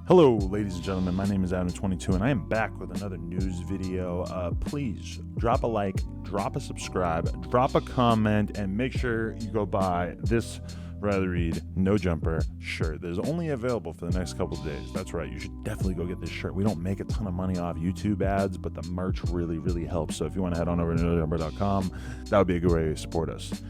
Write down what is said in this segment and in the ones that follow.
Hello, ladies and gentlemen. My name is Adam22, and I am back with another news video. Please drop a like, drop a subscribe, drop a comment, and make sure you go buy this Rather Read No Jumper shirt that is only available for the next couple of days. That's right, you should definitely go get this shirt. We don't make a ton of money off YouTube ads, but the merch really helps. So if you want to head on over to nojumper.com, that would be a good way to support us.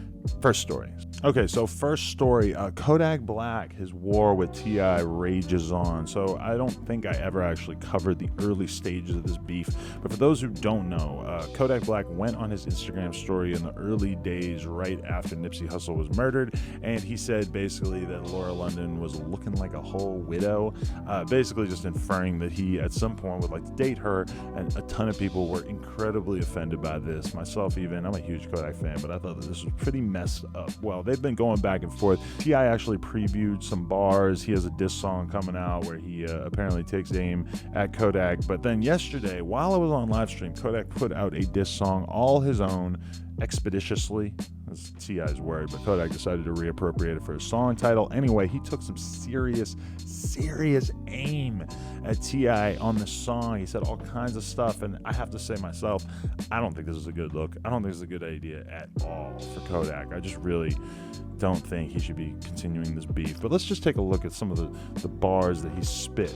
First story. Okay, so first story, Kodak Black, his war with TI rages on. So I don't think I ever actually covered the early stages of this beef, but for those who don't know, Kodak Black went on his Instagram story in the early days right after Nipsey Hussle was murdered, and he said basically that Laura London was looking like a whole widow, basically just inferring that he at some point would like to date her, and a ton of people were incredibly offended by this, myself even. I'm a huge Kodak fan, but I thought that this was pretty messed up. Well, they've been going back and forth. TI actually previewed some bars. He has a diss song coming out where he apparently takes aim at Kodak. But then yesterday, while I was on live stream, Kodak put out a diss song all his own, expeditiously. That's TI's word, but Kodak decided to reappropriate it for his song title. Anyway, he took some serious aim at TI on the song. He said all kinds of stuff, and I have to say myself, I don't think this is a good look. I don't think this is a good idea at all for Kodak. I just really don't think he should be continuing this beef. But let's just take a look at some of the bars that he spit.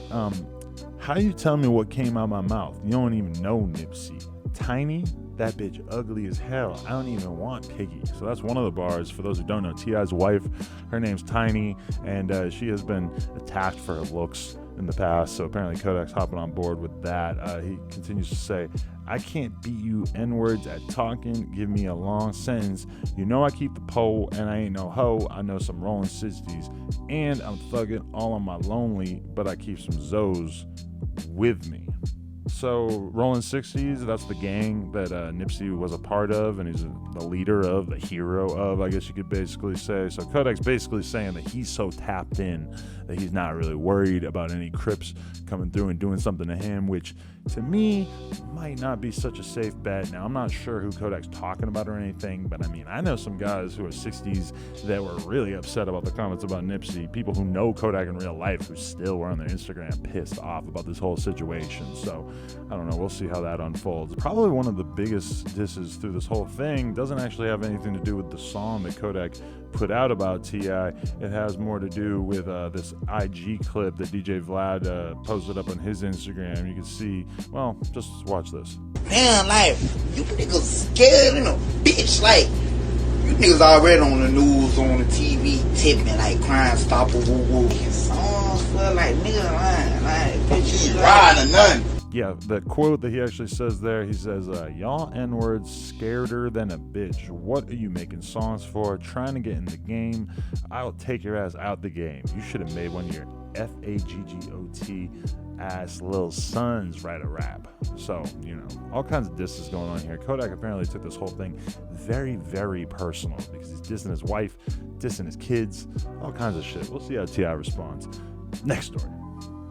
How you tell me what came out of my mouth? You don't even know Nipsey. Tiny? That bitch ugly as hell. I don't even want Piggy. So that's one of the bars. For those who don't know, T.I.'s wife, her name's Tiny, and she has been attacked for her looks in the past. So apparently Kodak's hopping on board with that. He continues to say, I can't beat you N-words at talking. Give me a long sentence. You know I keep the pole, and I ain't no hoe. I know some rolling 60s, and I'm thugging all on my lonely, but I keep some Zoes with me. So Rolling 60s, that's the gang that Nipsey was a part of, and he's the leader of, the hero of, I guess you could basically say. So Kodak's basically saying that he's so tapped in that he's not really worried about any Crips coming through and doing something to him, which to me might not be such a safe bet. Now, I'm not sure who Kodak's talking about or anything, but I mean, I know some guys who are 60s that were really upset about the comments about Nipsey, people who know Kodak in real life who still were on their Instagram pissed off about this whole situation. So I don't know, we'll see how that unfolds. Probably one of the biggest disses through this whole thing doesn't actually have anything to do with the song that Kodak put out about T.I. It has more to do with this IG clip that DJ Vlad posted up on his Instagram. You can see, well, just watch this. Damn, like, you niggas scared in a bitch, like, you niggas already on the news, on the TV, tipping, like, Crime Stopper, woo-woo. Songs for, like, niggas lying, like, bitch, you riding or nothing. Yeah, the quote that he actually says there, he says, y'all N-words scareder than a bitch. What are you making songs for? Trying to get in the game? I'll take your ass out the game. You should have made one of your FAGGOT ass little sons write a rap. So, you know, all kinds of disses going on here. Kodak apparently took this whole thing very personal because he's dissing his wife, dissing his kids, all kinds of shit. We'll see how T.I. responds. Next story.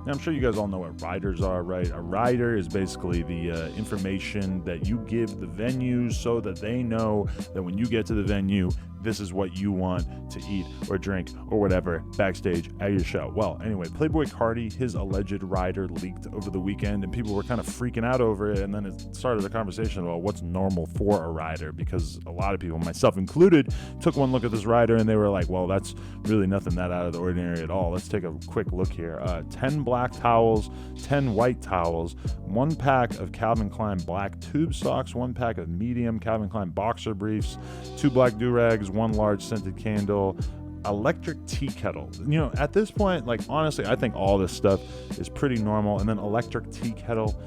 Now, I'm sure you guys all know what riders are, right? A rider is basically the information that you give the venues so that they know that when you get to the venue, this is what you want to eat or drink or whatever backstage at your show. Well, anyway, Playboi Carti, his alleged rider, leaked over the weekend, and people were kind of freaking out over it, and then it started a conversation about what's normal for a rider, because a lot of people, myself included, took one look at this rider and they were like, well, that's really nothing that out of the ordinary at all. Let's take a quick look here. 10 black towels, 10 white towels, 1 pack of Calvin Klein black tube socks, 1 pack of medium Calvin Klein boxer briefs, 2 black do-rags, 1 large scented candle, electric tea kettle. You know, at this point, like, honestly, I think all this stuff is pretty normal. And then electric tea kettle,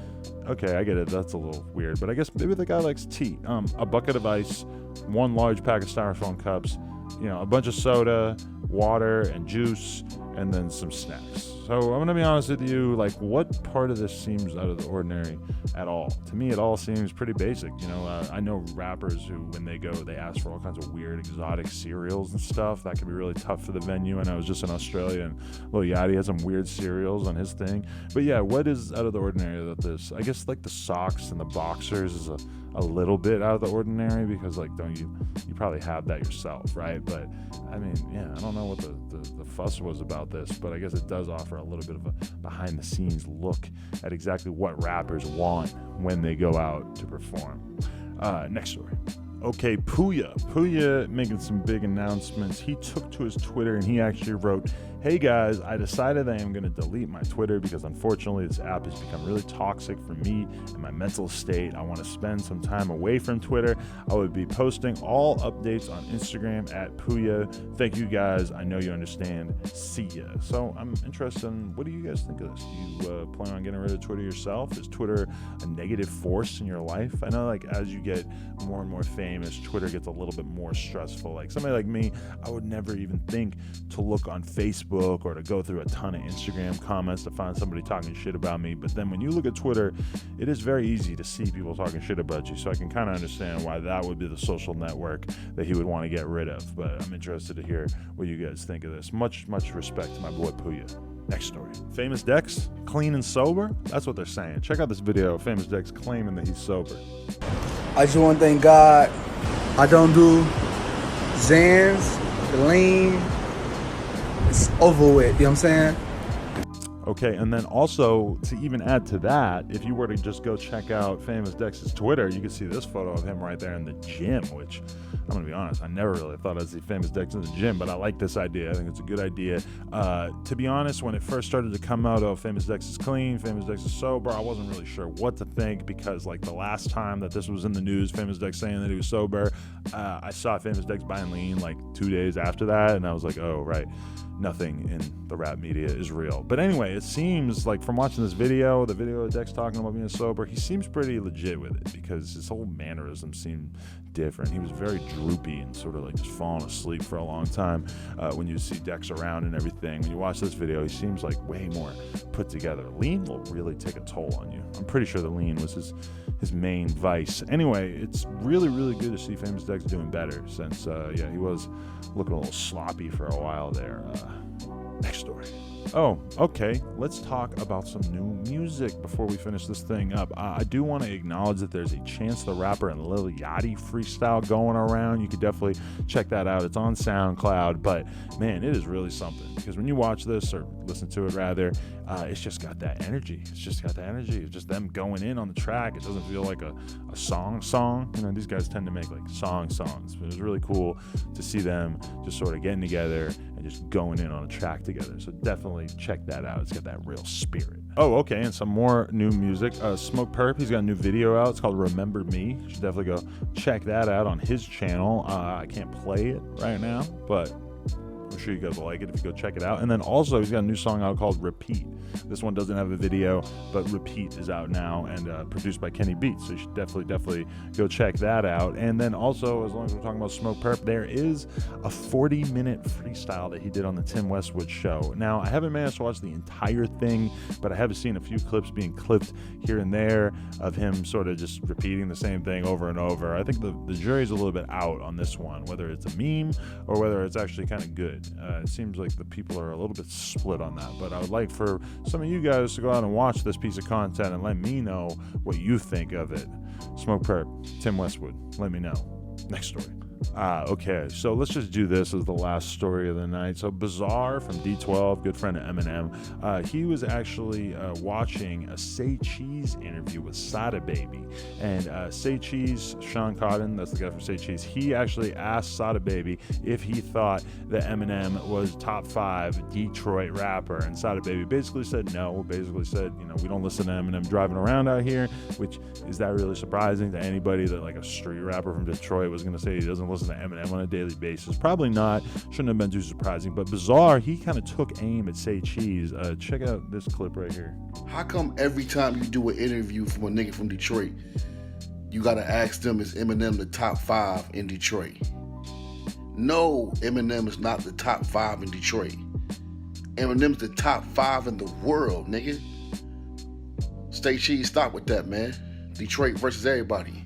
okay, I get it, that's a little weird, but I guess maybe the guy likes tea. A bucket of ice, 1 large pack of styrofoam cups, you know, a bunch of soda, water and juice, and then some snacks. So I'm gonna be honest with you, like, what part of this seems out of the ordinary at all? To me, it all seems pretty basic. You know, I know rappers who, when they go, they ask for all kinds of weird exotic cereals and stuff. That can be really tough for the venue. And I was just in Australia, and Lil Yachty had some weird cereals on his thing. But yeah, what is out of the ordinary about this? I guess like the socks and the boxers is a little bit out of the ordinary, because like, don't you probably have that yourself, right? But I mean, yeah, I don't know what the the fuss was about this, but I guess it does offer a little bit of a behind-the-scenes look at exactly what rappers want when they go out to perform. Next story. Okay, Puya making some big announcements. He took to his Twitter and he actually wrote, "Hey guys, I decided I am going to delete my Twitter because unfortunately this app has become really toxic for me and my mental state. I want to spend some time away from Twitter. I would be posting all updates on Instagram at Puya. Thank you guys. I know you understand. See ya." So I'm interested in, what do you guys think of this? Do you plan on getting rid of Twitter yourself? Is Twitter a negative force in your life? I know, like, as you get more and more famous, Twitter gets a little bit more stressful. Like somebody like me, I would never even think to look on Facebook or to go through a ton of Instagram comments to find somebody talking shit about me. But then when you look at Twitter, it is very easy to see people talking shit about you. So I can kind of understand why that would be the social network that he would want to get rid of. But I'm interested to hear what you guys think of this. Much respect to my boy Puya. Next story. Famous Dex, clean and sober? That's what they're saying. Check out this video of Famous Dex claiming that he's sober. I just want to thank God I don't do Zans, the lean. It's over with, you know what I'm saying? Okay, and then also, to even add to that, if you were to just go check out Famous Dex's Twitter, you can see this photo of him right there in the gym, which, I'm going to be honest, I never really thought I'd see Famous Dex in the gym, but I like this idea. I think it's a good idea. To be honest, when it first started to come out, oh, Famous Dex is clean, Famous Dex is sober, I wasn't really sure what to think, because like the last time that this was in the news, Famous Dex saying that he was sober, I saw Famous Dex buying lean like 2 days after that, and I was like, oh, right. Nothing in the rap media is real. But anyway, it seems like from watching this video, the video of Dex talking about being sober, he seems pretty legit with it because his whole mannerisms seem different. He was very droopy and sort of like just falling asleep for a long time when you see Dex around and everything. When you watch this video, he seems like way more put together. Lean will really take a toll on you. I'm pretty sure the lean was his main vice. Anyway, it's really good to see Famous Dex doing better since, he was looking a little sloppy for a while there. Next story. Oh, okay. Let's talk about some new music before we finish this thing up. I do want to acknowledge that there's a Chance the Rapper and Lil Yachty freestyle going around. You could definitely check that out. It's on SoundCloud, but man, it is really something because when you watch this or listen to it rather, it's just got that energy. It's just them going in on the track. It doesn't feel like a song. You know, these guys tend to make like songs, but it was really cool to see them just sort of getting together and just going in on a track together. So definitely check that out. It's got that real spirit. Oh, okay, and some more new music. Smokepurpp, he's got a new video out. It's called Remember Me. You should definitely go check that out on his channel. I can't play it right now, but I'm sure you guys will like it if you go check it out. And then also, he's got a new song out called Repeat. This one doesn't have a video, but Repeat is out now and produced by Kenny Beats. So you should definitely go check that out. And then also, as long as we're talking about Smokepurpp, there is a 40-minute freestyle that he did on the Tim Westwood show. Now, I haven't managed to watch the entire thing, but I have seen a few clips being clipped here and there of him sort of just repeating the same thing over and over. I think the jury's a little bit out on this one, whether it's a meme or whether it's actually kind of good. It seems like the people are a little bit split on that, but I would like for some of you guys to go out and watch this piece of content and let me know what you think of it. Smokepurpp, Tim Westwood, let me know. Next story. Okay, so let's just do this as the last story of the night. So Bizarre from D12, good friend of Eminem, he was actually watching a Say Cheese interview with Sada Baby. And Say Cheese, Sean Cotton, that's the guy from Say Cheese, he actually asked Sada Baby if he thought that Eminem was top 5 Detroit rapper. And Sada Baby basically said no, basically said, you know, we don't listen to Eminem driving around out here, which is that really surprising to anybody that like a street rapper from Detroit was going to say he doesn't listen to Eminem on a daily basis? Probably not. Shouldn't have been too surprising. But Bizarre, he kind of took aim at Say Cheese. Check out this clip right here. How come every time you do an interview from a nigga from Detroit, you gotta ask them, is Eminem the top 5 in Detroit? No, Eminem is not the top 5 in Detroit. Eminem's the top 5 in the world, nigga. Say Cheese, stop with that, man. Detroit versus everybody.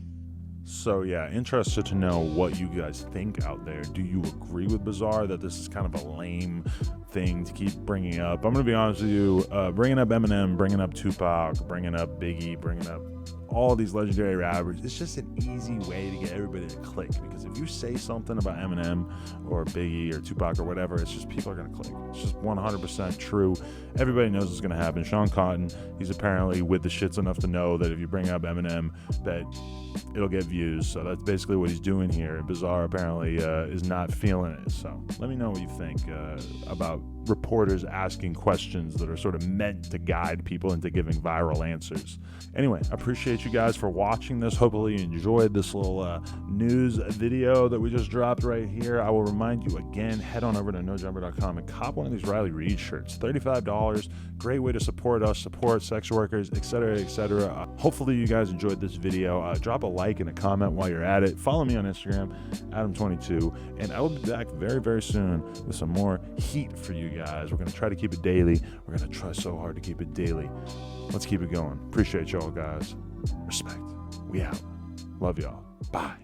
So yeah, interested to know what you guys think out there. Do you agree with Bizarre that this is kind of a lame thing to keep bringing up. I'm going to be honest with you, bringing up Eminem, bringing up Tupac, bringing up Biggie, bringing up all these legendary rappers, it's just an easy way to get everybody to click, because if you say something about Eminem or Biggie or Tupac or whatever, it's just people are going to click. It's just 100% true. Everybody knows what's going to happen. Sean Cotton, he's apparently with the shits enough to know that if you bring up Eminem, that it'll get views. So that's basically what he's doing here. Bizarre apparently is not feeling it. So let me know what you think about reporters asking questions that are sort of meant to guide people into giving viral answers. Anyway, I appreciate you guys for watching this. Hopefully you enjoyed this little news video that we just dropped right here. I will remind you again, head on over to nojumper.com and cop one of these Riley Reid shirts. $35. Great way to support us, support sex workers, etc., etc. Hopefully you guys enjoyed this video. Drop a like and a comment while you're at it. Follow me on Instagram, Adam22, and I will be back very, very soon with some more heat for you guys. We're going to try to keep it daily. We're going to try so hard to keep it daily. Let's keep it going. Appreciate y'all, guys. Respect. We out. Love y'all. Bye.